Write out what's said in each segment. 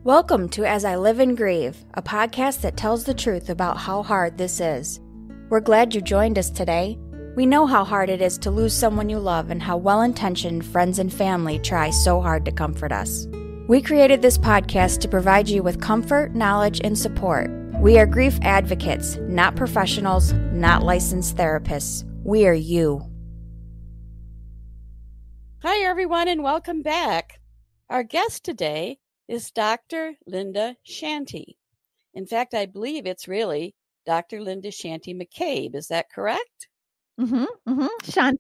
Welcome to As I Live and Grieve, a podcast that tells the truth about how hard this is. We're glad you joined us today. We know how hard it is to lose someone you love and how well-intentioned friends and family try so hard to comfort us. We created this podcast to provide you with comfort, knowledge, and support. We are grief advocates, not professionals, not licensed therapists. We are you. Hi, everyone, and welcome back. Our guest today is Dr. Linda Shanti. In fact, I believe it's really Dr. Linda Shanti McCabe. Is that correct? Shanti.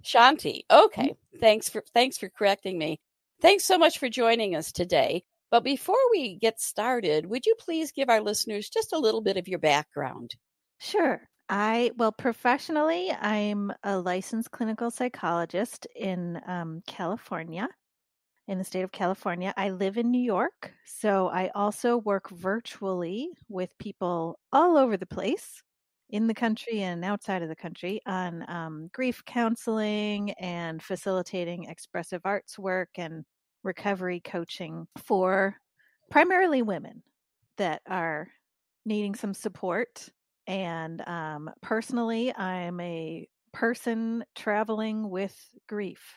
Shanti. Okay. Thanks for correcting me. Thanks so much for joining us today. But before we get started, would you please give our listeners just a little bit of your background? Sure. Professionally, I'm a licensed clinical psychologist in California, in the state of California. I live in New York, so I also work virtually with people all over the place in the country and outside of the country on grief counseling and facilitating expressive arts work and recovery coaching for primarily women that are needing some support. And personally, I'm a person traveling with grief.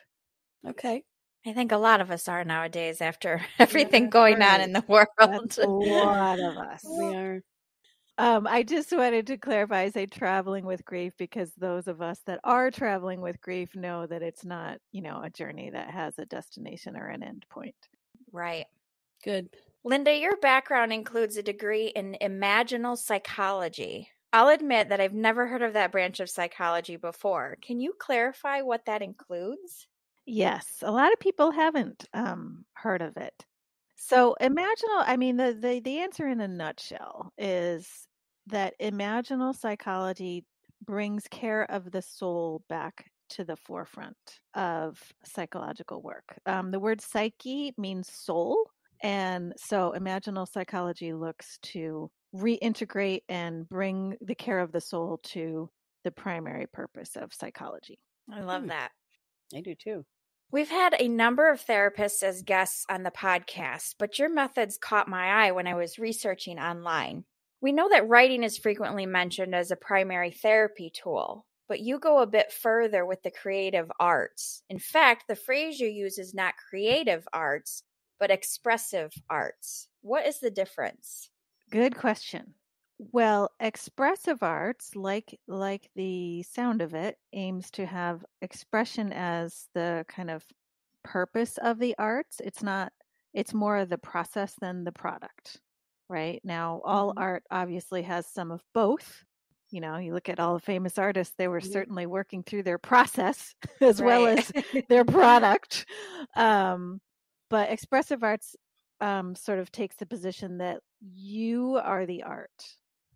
Okay. I think a lot of us are nowadays after everything going on in the world. That's a lot of us. We are. I just wanted to clarify, I say traveling with grief because those of us that are traveling with grief know that it's not, a journey that has a destination or an end point. Right. Good. Linda, your background includes a degree in Imaginal Psychology. I'll admit that I've never heard of that branch of psychology before. Can you clarify what that includes? Yes, a lot of people haven't heard of it. So the answer in a nutshell is that imaginal psychology brings care of the soul back to the forefront of psychological work. The word psyche means soul. And so imaginal psychology looks to reintegrate and bring the care of the soul to the primary purpose of psychology. I love that. I do too. We've had a number of therapists as guests on the podcast, but your methods caught my eye when I was researching online. We know that writing is frequently mentioned as a primary therapy tool, but you go a bit further with the creative arts. In fact, the phrase you use is not creative arts, but expressive arts. What is the difference? Good question. Well, expressive arts, like the sound of it, aims to have expression as the kind of purpose of the arts. It's more of the process than the product, right? Now, all art obviously has some of both. You look at all the famous artists, they were certainly working through their process as well as their product. But expressive arts sort of takes the position that you are the art,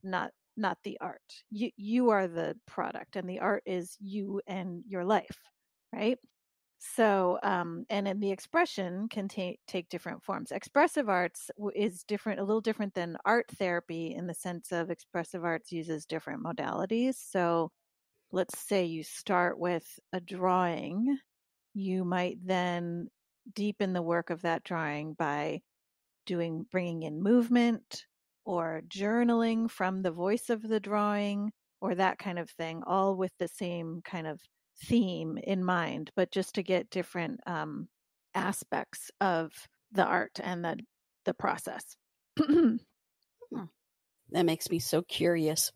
not the art. You are the product, and the art is you and your life, right? So, and then the expression can take different forms. Expressive arts is different, a little different than art therapy in the sense of expressive arts uses different modalities. So, let's say you start with a drawing, you might then deepen the work of that drawing by bringing in movement or journaling from the voice of the drawing or that kind of thing, all with the same kind of theme in mind, but just to get different aspects of the art and the process. That makes me so curious.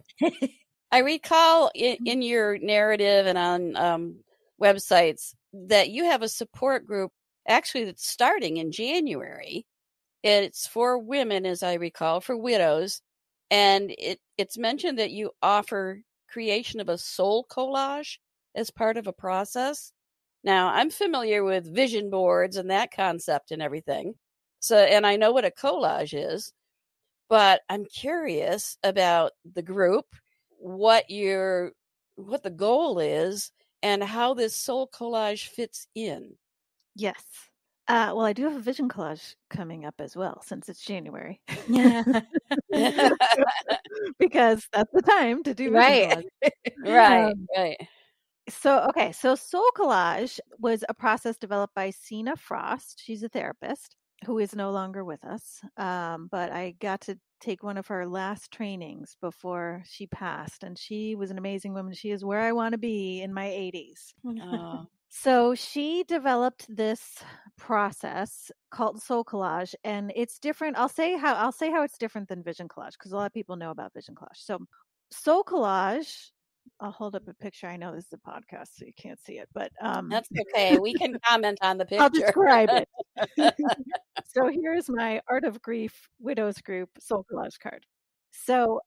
I recall in your narrative and on websites that you have a support group actually that's starting in January. It's for women, as I recall, for widows. And it's mentioned that you offer creation of a soul collage as part of a process. Now, I'm familiar with vision boards and that concept and everything. And I know what a collage is, but I'm curious about the group, what the goal is, and how this soul collage fits in. Yes. Well, I do have a vision collage coming up as well, since it's January. Because that's the time to do vision collage. Right. So soul collage was a process developed by Sina Frost. She's a therapist. who is no longer with us. But I got to take one of her last trainings before she passed, and she was an amazing woman. She is where I want to be in my 80s. Oh, So she developed this process called soul collage, and it's different. I'll say how it's different than vision collage, because a lot of people know about vision collage. So soul collage, I'll hold up a picture. I know this is a podcast, so you can't see it, but that's okay. We can comment on the picture. I'll describe it. So here's my Art of Grief Widows Group soul collage card. So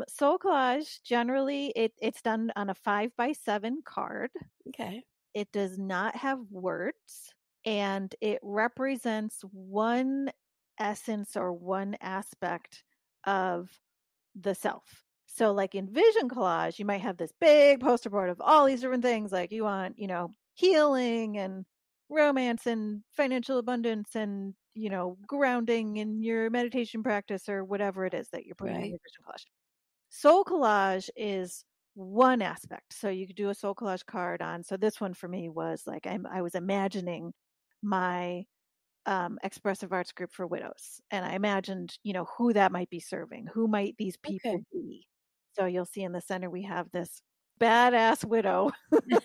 soul collage, generally it's done on a 5x7 card. Okay. It does not have words, and it represents one essence or one aspect of the self. So like in vision collage, you might have this big poster board of all these different things, like you want, healing and romance and financial abundance and, grounding in your meditation practice or whatever it is that you're putting in Right. your vision collage. Soul collage is one aspect. So you could do a soul collage card on. So this one for me was like I was imagining my expressive arts group for widows, and I imagined who that might be serving. Who might these people Okay. be? So you'll see in the center we have this badass widow. She's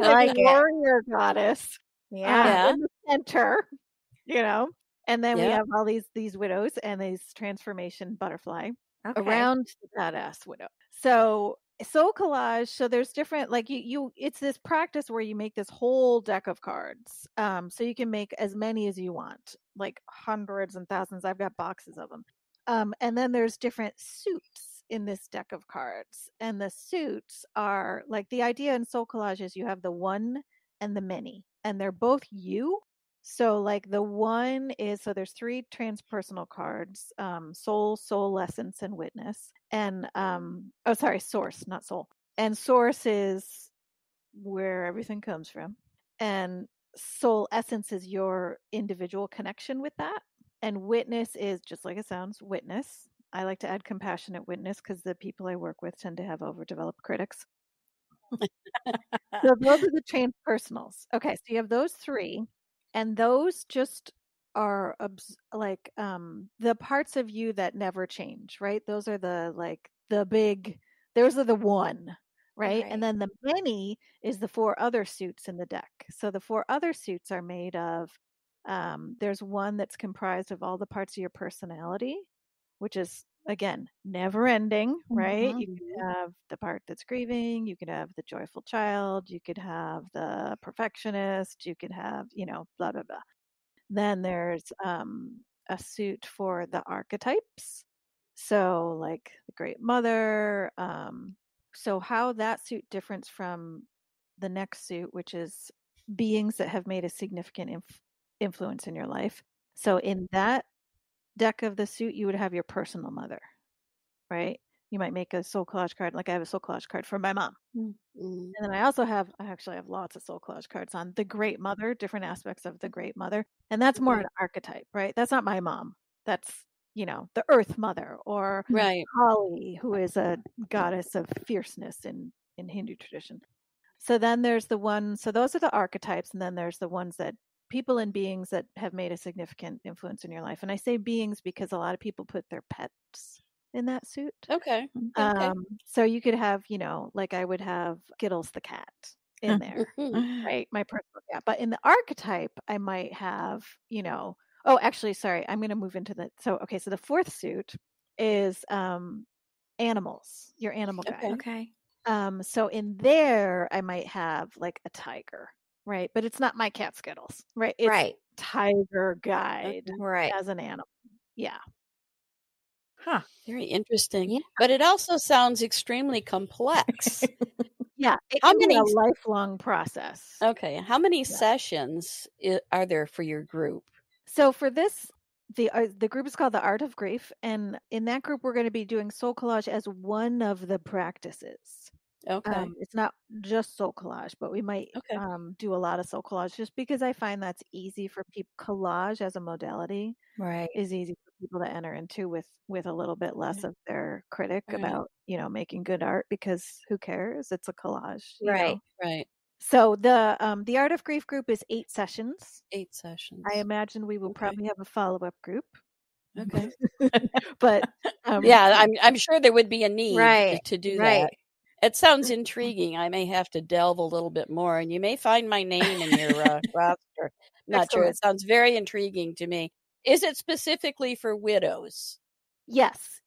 I like it. warrior goddess. Yeah. In the center, and then we Yeah. have all these widows and this transformation butterfly Okay. around the badass widow. So soul collage, so there's different, like you it's this practice where you make this whole deck of cards. So you can make as many as you want, like hundreds and thousands. I've got boxes of them. And then there's different suits in this deck of cards, and the suits are like, the idea in soul collage is you have the one and the many, and they're both you. So like the one is, so there's 3 transpersonal cards, soul, essence, and witness. And source, not soul. And source is where everything comes from. And soul essence is your individual connection with that. And witness is just like it sounds, witness. I like to add compassionate witness because the people I work with tend to have overdeveloped critics. So those are the transpersonals. Okay, so you have those 3, and those just are the parts of you that never change, right? Those are those are the one, right? And then the many is the 4 other suits in the deck. So the 4 other suits are made of, there's one that's comprised of all the parts of your personality, which is, again, never ending, right? You could have the part that's grieving, you could have the joyful child, you could have the perfectionist, you could have, blah, blah, blah. Then there's a suit for the archetypes. So like the great mother. So how that suit differs from the next suit, which is beings that have made a significant influence in your life. So in that deck of the suit, you would have your personal mother, right? You might make a soul collage card, like I have a soul collage card for my mom. And then I actually have lots of soul collage cards on the great mother, different aspects of the great mother. And that's more an archetype, right? That's not my mom. That's, the earth mother, or Right. Kali, who is a goddess of fierceness in Hindu tradition. So then there's the one, so those are the archetypes. And then there's the ones that people and beings that have made a significant influence in your life. And I say beings because a lot of people put their pets in that suit. Okay. So you could have, like I would have Skittles the cat in there, right? My personal cat. But in the archetype, I might have, actually, sorry, I'm going to move into so the 4th suit is animals, your animal guide. Okay. So in there, I might have like a tiger, right? But it's not my cat Skittles, right? It's tiger guide as an animal. Yeah. Huh. Very interesting. Yeah. But it also sounds extremely complex. Yeah. It How can be many a lifelong process. Okay. How many sessions are there for your group? So for this, the group is called the Art of Grief, and in that group, we're going to be doing soul collage as one of the practices. Okay. It's not just soul collage, but we might do a lot of soul collage, just because I find that's easy for people. Collage as a modality, Right, is easy for people to enter into with a little bit less of their critic Right. about making good art, because who cares? It's a collage. right. Right. So the Art of Grief group is 8 sessions. 8 sessions. I imagine we will probably have a follow-up group. Okay. But yeah, I'm sure there would be a need to do that. It sounds intriguing. I may have to delve a little bit more, and you may find my name in your roster. Not sure. It sounds very intriguing to me. Is it specifically for widows? Yes.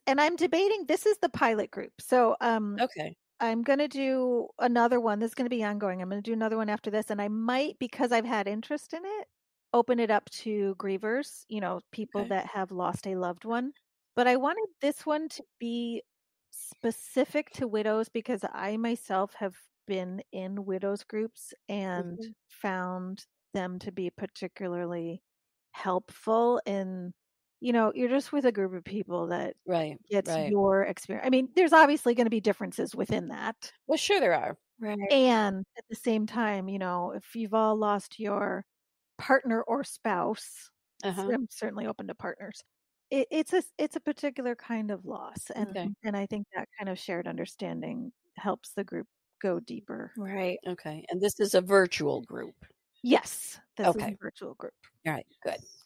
And I'm debating, this is the pilot group. So okay. I'm going to do another one. This is going to be ongoing. I'm going to do another one after this. And I might, because I've had interest in it, open it up to grievers, people that have lost a loved one. But I wanted this one to be specific to widows because I myself have been in widows groups and found them to be particularly helpful in, you're just with a group of people that gets your experience. I mean, there's obviously going to be differences within that. Well, sure there are. Right. And at the same time, if you've all lost your partner or spouse, I'm certainly open to partners. It's a particular kind of loss, and I think that kind of shared understanding helps the group go deeper. Right. Okay. And this is a virtual group. Yes, this is a virtual group. All right.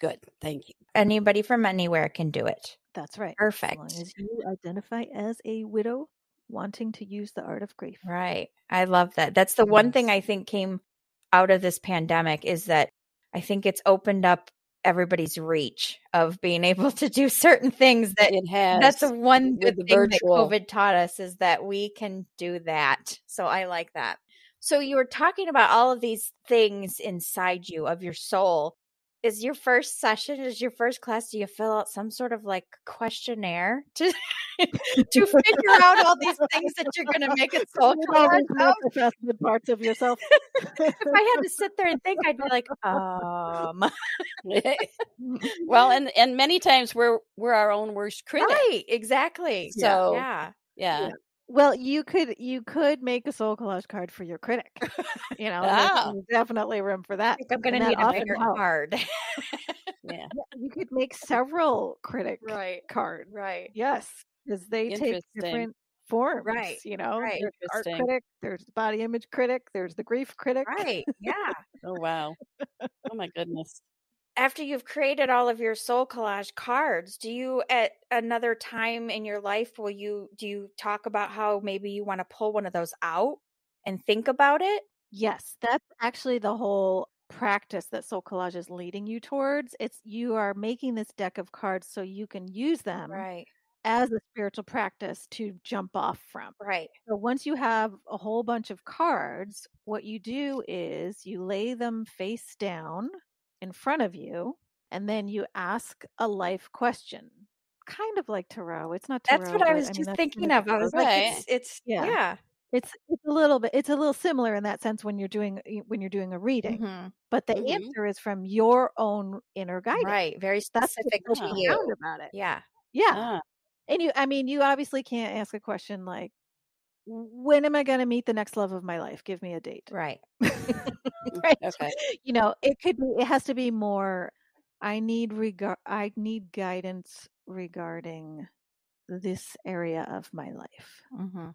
Good. Thank you. Anybody from anywhere can do it. That's right. Perfect. As long as you identify as a widow wanting to use the art of grief. Right. I love that. That's the one thing I think came out of this pandemic is that I think it's opened up everybody's reach of being able to do certain things that it has. That's the one good thing that COVID taught us is that we can do that. So I like that. So you were talking about all of these things inside you of your soul. Is your first session, is your first class, do you fill out some sort of like questionnaire to figure out all these things that you're going to make a soul collage out? The parts of yourself. If I had to sit there and think, I'd be like, Well, and many times we're our own worst critic. Right, exactly. So yeah. Well, you could make a soul collage card for your critic. There's definitely room for that. I think I'm going to need a bigger card. Yeah. You could make several critic cards. Right. Yes, because they take different forms. Right. There's the art critic, there's the body image critic, there's the grief critic. Right. Yeah. Oh, wow. Oh, my goodness. After you've created all of your soul collage cards, do you at another time in your life do you talk about how maybe you want to pull one of those out and think about it? Yes, that's actually the whole practice that soul collage is leading you towards. You are making this deck of cards so you can use them as a spiritual practice to jump off from. Right. So once you have a whole bunch of cards, what you do is you lay them face down in front of you, and then you ask a life question, kind of like tarot. It's not tarot. That's what I was just thinking of. I was like, it's It's a little similar in that sense when you're doing a reading, but the answer is from your own inner guidance. Right, very specific to you. About it. Yeah. And you obviously can't ask a question like, when am I going to meet the next love of my life? Give me a date. Right. Right. Okay. It has to be more, I need guidance regarding this area of my life. And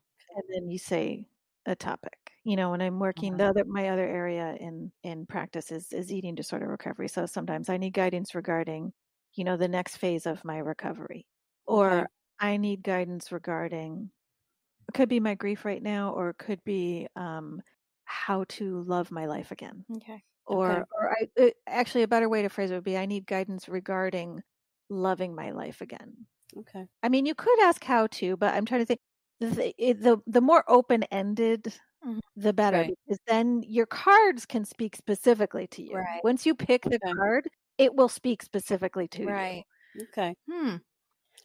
then you say a topic. When I'm working, my other area in practice is eating disorder recovery. So sometimes I need guidance regarding, the next phase of my recovery, or I need guidance regarding, it could be my grief right now, or it could be how to love my life again. Okay. Actually, a better way to phrase it would be, I need guidance regarding loving my life again. Okay. I mean, you could ask how to, but I'm trying to think. The more open-ended, the better, because then your cards can speak specifically to you. Right. Once you pick the card, it will speak specifically to you. Right. Okay.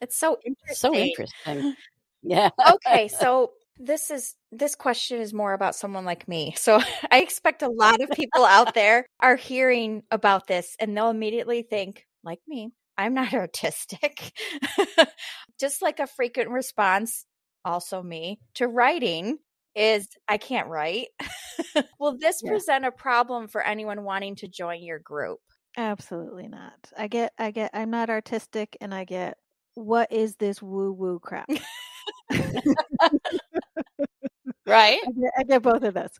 It's so interesting. So interesting. Yeah. Okay, so this question is more about someone like me. So I expect a lot of people out there are hearing about this and they'll immediately think, like me, I'm not artistic. Just like a frequent response, also me, to writing is I can't write. Will this present a problem for anyone wanting to join your group? Absolutely not. I get I'm not artistic, and I get, what is this woo-woo crap? Right? I get both of those.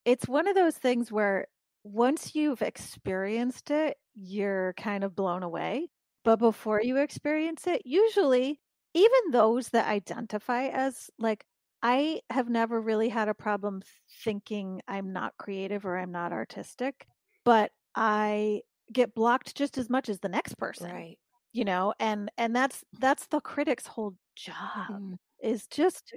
it's one of those things where once you've experienced it, you're kind of blown away. But before you experience it, usually even those that identify as like, I have never really had a problem thinking I'm not creative or I'm not artistic, but I get blocked just as much as the next person. Right. You know, and that's the critic's whole job is just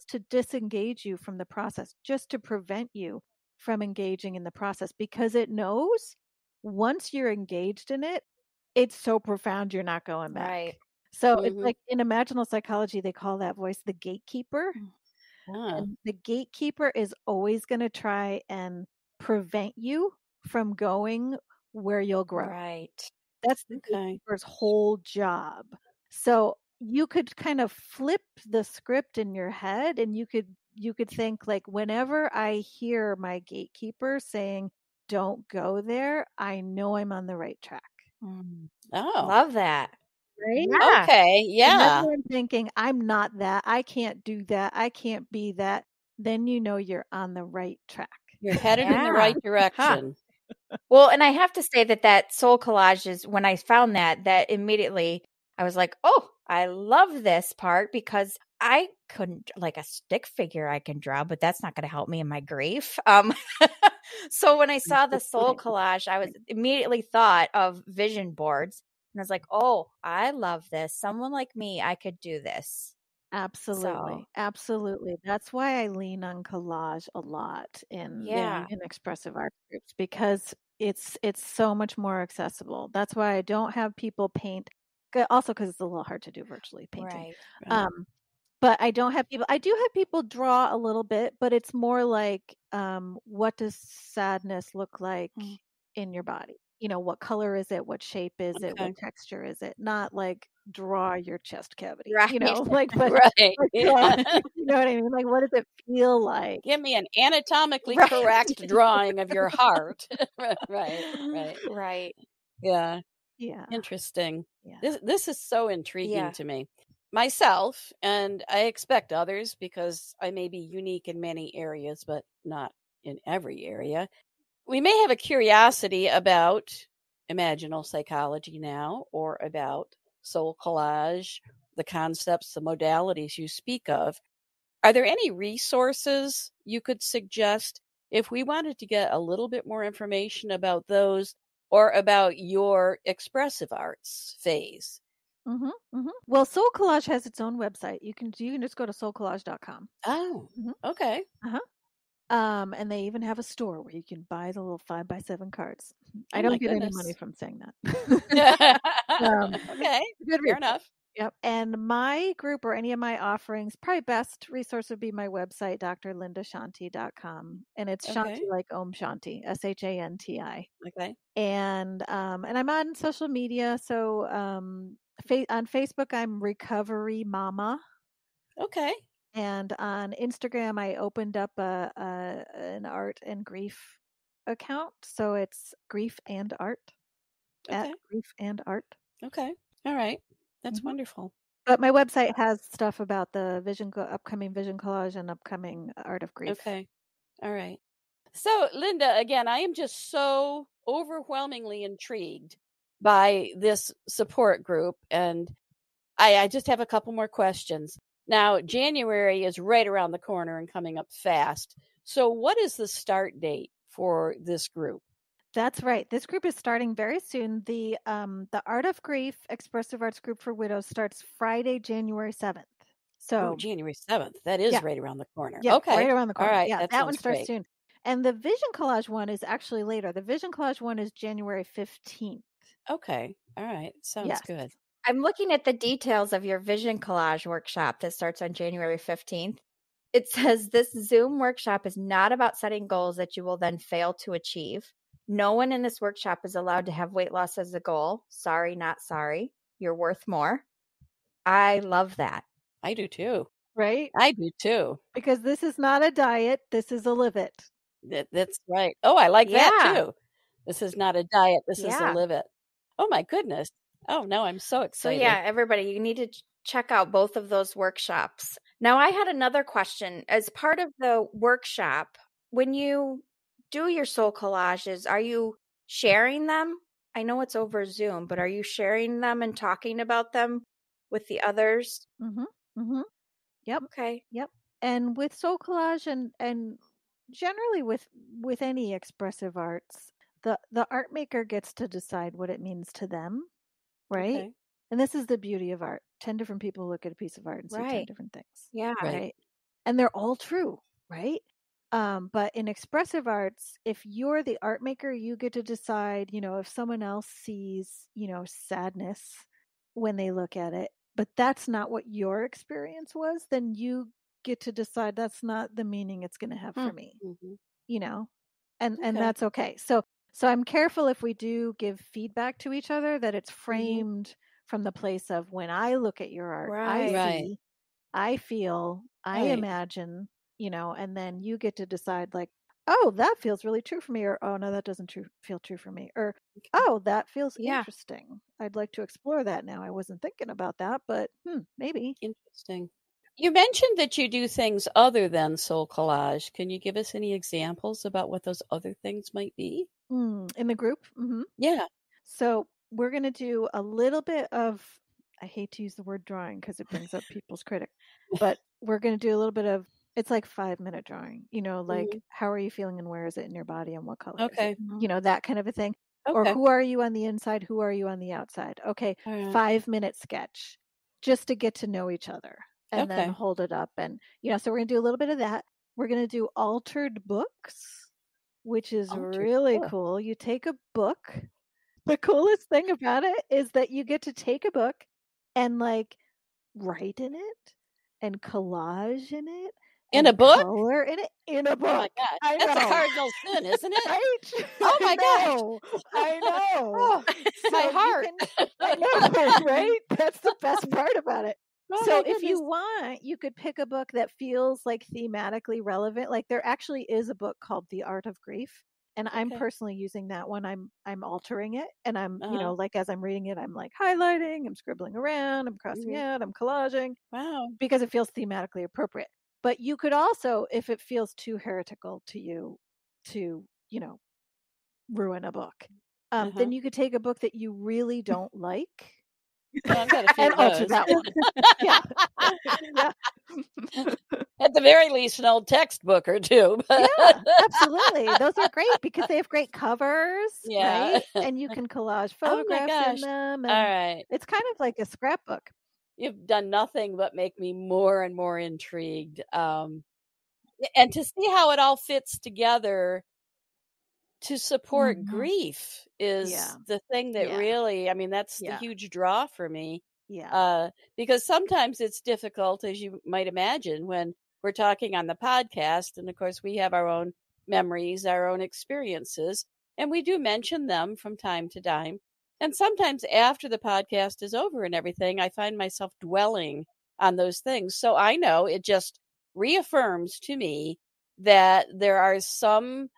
to disengage you from the process, just to prevent you from engaging in the process, because it knows once you're engaged in it, it's so profound you're not going back. Right. So it's like in Imaginal Psychology, they call that voice the gatekeeper. And the gatekeeper is always going to try and prevent you from going where you'll grow. Right. That's the gatekeeper's whole job. So you could kind of flip the script in your head, and you could think like, whenever I hear my gatekeeper saying, "Don't go there," I know I'm on the right track. Oh, love that. Right? Yeah. Okay. Yeah. Whenever I'm thinking, I'm not that, I can't do that, I can't be that, then you know you're on the right track. You're headed in the right direction. Well, and I have to say that soul collage is, when I found that immediately I was like, oh, I love this part, because I couldn't, like, a stick figure I can draw, but that's not going to help me in my grief. So when I saw the soul collage, I was immediately thought of vision boards, and I was like, oh, I love this. Someone like me, I could do this. Absolutely. Absolutely. That's why I lean on collage a lot in expressive art groups, because it's so much more accessible. That's why I don't have people paint, also because it's a little hard to do virtually painting. Right. But I don't have people, I do have people draw a little bit, but it's more like, what does sadness look like in your body? You know, what color is it? What shape is it? What texture is it? Not like draw your chest cavity, Right. you know, like, but right. you know what I mean? Like, what does it feel like? Give me an anatomically correct drawing of your heart. Right. Yeah. Interesting. Yeah. This is so intriguing to me. Myself, and I expect others, because I may be unique in many areas, but not in every area. We may have a curiosity about imaginal psychology now, or about soul collage, the concepts, the modalities you speak of. Are there any resources you could suggest if we wanted to get a little bit more information about those, or about your expressive arts phase? Well, Soul Collage has its own website. You can just go to soulcollage.com. Oh, okay. And they even have a store where you can buy the little 5x7 cards. I don't get any money from saying that. Okay, fair enough. Yep. And my group, or any of my offerings, probably best resource would be my website, drlindashanti.com. And it's Shanti like Om Shanti, Shanti. Okay. And I'm on social media. So on Facebook, I'm Recoverymama. Okay. And on Instagram, I opened up an art and grief account. So it's Grief and Art. At Grief and Art. Okay. All right. That's wonderful. But my website has stuff about the upcoming vision collage and upcoming art of grief. Okay. All right. So, Linda, again, I am just so overwhelmingly intrigued by this support group. And I just have a couple more questions. Now, January is right around the corner and coming up fast. So what is the start date for this group? That's right. This group is starting very soon. The Art of Grief Expressive Arts Group for Widows starts Friday, January 7th. So January 7th. That is right around the corner. Yeah, okay. Right around the corner. All right. Yeah, that one starts soon. And the Vision Collage one is actually later. The Vision Collage one is January 15th. Okay. All right. Sounds good. I'm looking at the details of your Vision Collage workshop that starts on January 15th. It says this Zoom workshop is not about setting goals that you will then fail to achieve. No one in this workshop is allowed to have weight loss as a goal. Sorry, not sorry. You're worth more. I love that. I do too. Right? I do too. Because this is not a diet. This is a live it. That's right. Oh, I like that too. This is not a diet. This is a live it. Oh my goodness. Oh no, I'm so excited. So everybody, you need to check out both of those workshops. Now, I had another question. As part of the workshop, when you do your soul collages, are you sharing them? I know it's over Zoom, but are you sharing them and talking about them with the others? Mm-hmm. Mm-hmm. Yep. Okay. Yep. And with soul collage and generally with any expressive arts, the art maker gets to decide what it means to them, right? Okay. And this is the beauty of art. 10 different people look at a piece of art and see 10 Right. different things. Yeah. Right. And they're all true, right? But in expressive arts, if you're the art maker, you get to decide, if someone else sees, sadness when they look at it, but that's not what your experience was, then you get to decide that's not the meaning it's going to have for me, Mhm. and Okay. that's okay. So I'm careful if we do give feedback to each other that it's framed from the place of, when I look at your art, I Right. Right. see, I feel, I Right. imagine, and then you get to decide, like, oh, that feels really true for me, or oh no, that doesn't feel true for me, or oh, that feels Yeah. interesting. I'd like to explore that now. I wasn't thinking about that, but maybe. Interesting. You mentioned that you do things other than soul collage. Can you give us any examples about what those other things might be? In the group. Yeah. So we're going to do a little bit of, I hate to use the word drawing because it brings up people's critic, but we're going to do a little bit of, it's like 5-minute drawing, like, Mhm. how are you feeling and where is it in your body and what color is Okay. it? That kind of a thing. Or Okay. who are you on the inside? Who are you on the outside? Okay. All right. 5-minute sketch just to get to know each other, and then Okay. hold it up. And, so we're going to do a little bit of that. We're going to do altered books, which is Altered really book. cool. You take a book. The coolest thing about it is that you get to take a book and, like, write in it and collage in it In a and book? color in it in a book. Oh my gosh. I That's a know. cardinal sin, isn't it? Right? Oh my gosh. I know. Oh, my So heart. I know, right? That's the best part about it. Oh So my if you goodness. want, you could pick a book that feels like thematically relevant. Like, there actually is a book called The Art of Grief, and I'm Okay. personally using that one. I'm altering it, and I'm, Uh-huh. like, as I'm reading it, I'm like highlighting, I'm scribbling around, I'm crossing Mhm. out, I'm collaging, Wow. because it feels thematically appropriate. But you could also, if it feels too heretical to you to, ruin a book, Uh-huh. then you could take a book that you really don't like Well, I've got a few and of alter those. that one. Yeah. Yeah. At the very least, an old textbook or two. Yeah, absolutely. Those are great because they have great covers, Yeah. right? And you can collage Oh my photographs in gosh. them, All and right. it's kind of like a scrapbook. You've done nothing but make me more and more intrigued. And to see how it all fits together to support grief is Yeah. the thing that Yeah. really, I mean, that's the Yeah. huge draw for me. Yeah. Because sometimes it's difficult, as you might imagine, when we're talking on the podcast. And of course, we have our own memories, our own experiences, and we do mention them from time to time. And sometimes after the podcast is over and everything, I find myself dwelling on those things. So I know it just reaffirms to me that there are some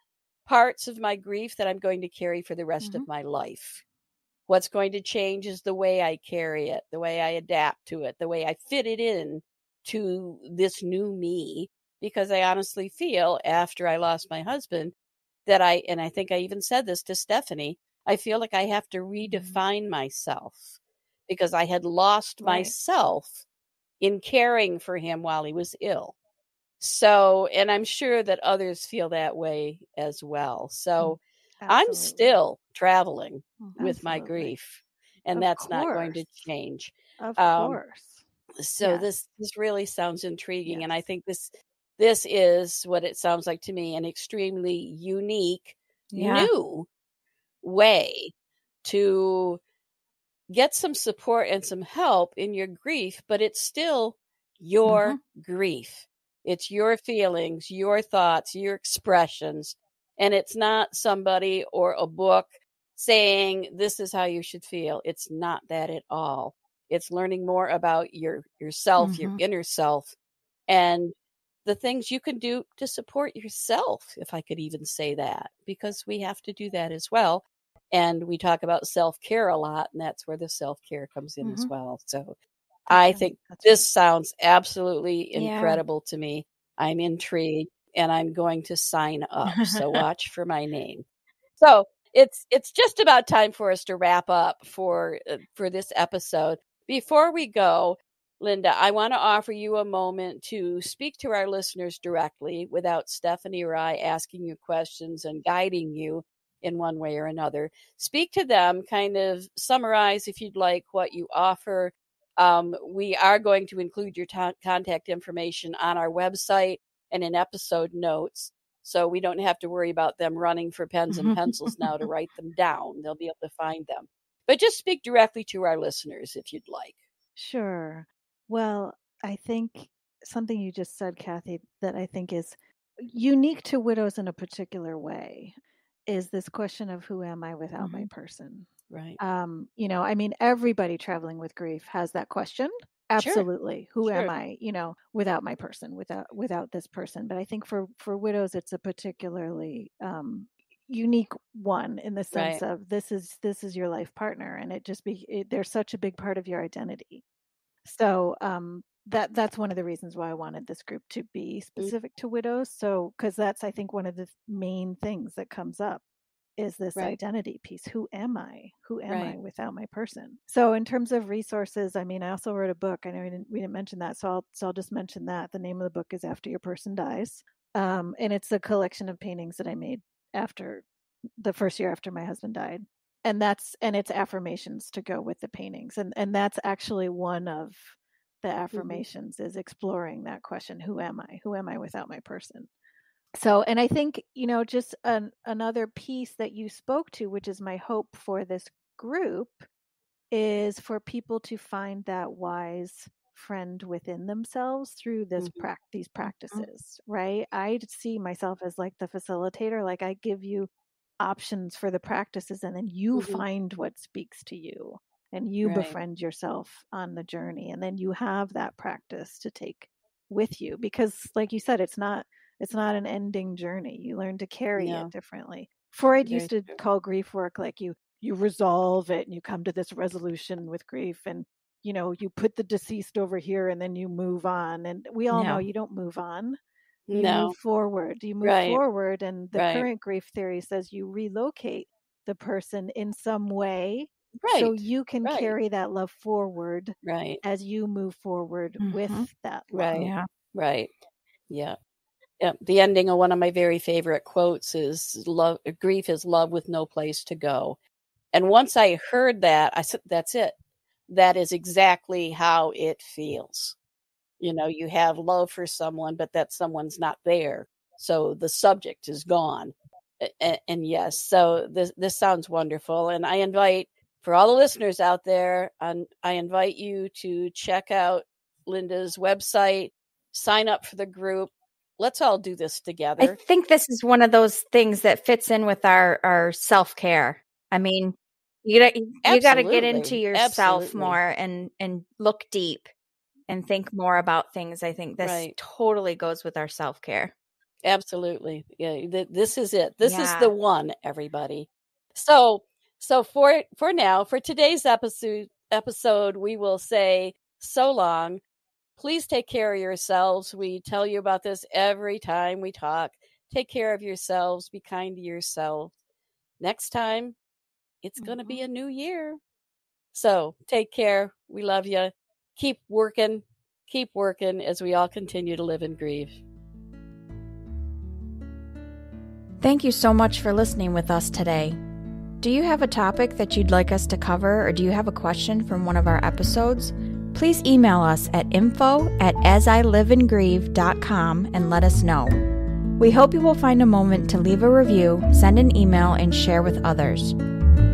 parts of my grief that I'm going to carry for the rest of my life. What's going to change is the way I carry it, the way I adapt to it, the way I fit it in to this new me. Because I honestly feel, after I lost my husband, that and I think I even said this to Stephanie, I feel like I have to redefine myself because I had lost Right. myself in caring for him while he was ill. So, and I'm sure that others feel that way as well. So I'm Absolutely. still traveling with my Absolutely. grief, and Of that's not going to course. change. Of Um, course. so Yes. this really sounds intriguing, and I Yes. think this is what it sounds like to me, an extremely unique, Yeah. new way to get some support and some help in your grief, but it's still your grief. It's your feelings, your thoughts, your expressions. And it's not somebody or a book saying this is how you should feel. It's not that at all. It's learning more about yourself, your inner self, and the things you can do to support yourself, if I could even say that, because we have to do that as well. And we talk about self-care a lot, and that's where the self-care comes in as well. So I think this sounds absolutely incredible to me. I'm intrigued. and I'm going to sign up. So watch for my name. So it's just about time for us to wrap up for this episode. Before we go, Linda, I want to offer you a moment to speak to our listeners directly without Stephanie or I asking you questions and guiding you in one way or another. Speak to them, kind of summarize, if you'd like, what you offer. We are going to include your contact information on our website and in episode notes, so we don't have to worry about them running for pens and pencils now to write them down. They'll be able to find them. But just speak directly to our listeners if you'd like. Sure. Well, I think something you just said, Kathy, that I think is unique to widows in a particular way is this question of who am I without my person? Right. I mean, everybody traveling with grief has that question. Absolutely. Who am I, without my person, without this person? But I think for widows, it's a particularly unique one in the sense of this is your life partner, and they're such a big part of your identity. So that's one of the reasons why I wanted this group to be specific to widows. So because that's, I think, one of the main things that comes up is this identity piece. Who am I? Who am I without my person? So in terms of resources, I mean, I also wrote a book. I know we didn't mention that, so I'll just mention that. The name of the book is After Your Person Dies. And it's a collection of paintings that I made after the first year after my husband died. And it's affirmations to go with the paintings. And that's actually one of the affirmations is exploring that question. Who am I? Who am I without my person? So, and I think, just another piece that you spoke to, which is my hope for this group, is for people to find that wise friend within themselves through these practices, right? I see myself as like the facilitator, like I give you options for the practices, and then you find what speaks to you, and you befriend yourself on the journey, and then you have that practice to take with you, because like you said, it's not an ending journey. You learn to carry it differently. Freud used to call grief work like you resolve it and you come to this resolution with grief, and you put the deceased over here and then you move on. And we all know you don't move on. You move forward. You move forward, and the current grief theory says you relocate the person in some way so you can carry that love forward as you move forward with that love. Yeah. The ending of one of my very favorite quotes is love. Grief is love with no place to go. And once I heard that, I said, that's it. That is exactly how it feels. You have love for someone, but that someone's not there. So the subject is gone. And yes, so this sounds wonderful. And I invite, for all the listeners out there, I invite you to check out Linda's website, sign up for the group. Let's all do this together. I think this is one of those things that fits in with our self-care. I mean, you got to get into yourself more and look deep and think more about things. I think this totally goes with our self-care. Absolutely. Yeah, this is it. This is the one, everybody. So for now, for today's episode, we will say so long. Please take care of yourselves. We tell you about this every time we talk. Take care of yourselves. Be kind to yourself. Next time, it's going to be a new year. So take care. We love you. Keep working as we all continue to live and grieve. Thank you so much for listening with us today. Do you have a topic that you'd like us to cover, or do you have a question from one of our episodes? Please email us at info@asiliveandgrieve.com and let us know. We hope you will find a moment to leave a review, send an email, and share with others.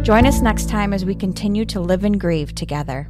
Join us next time as we continue to live and grieve together.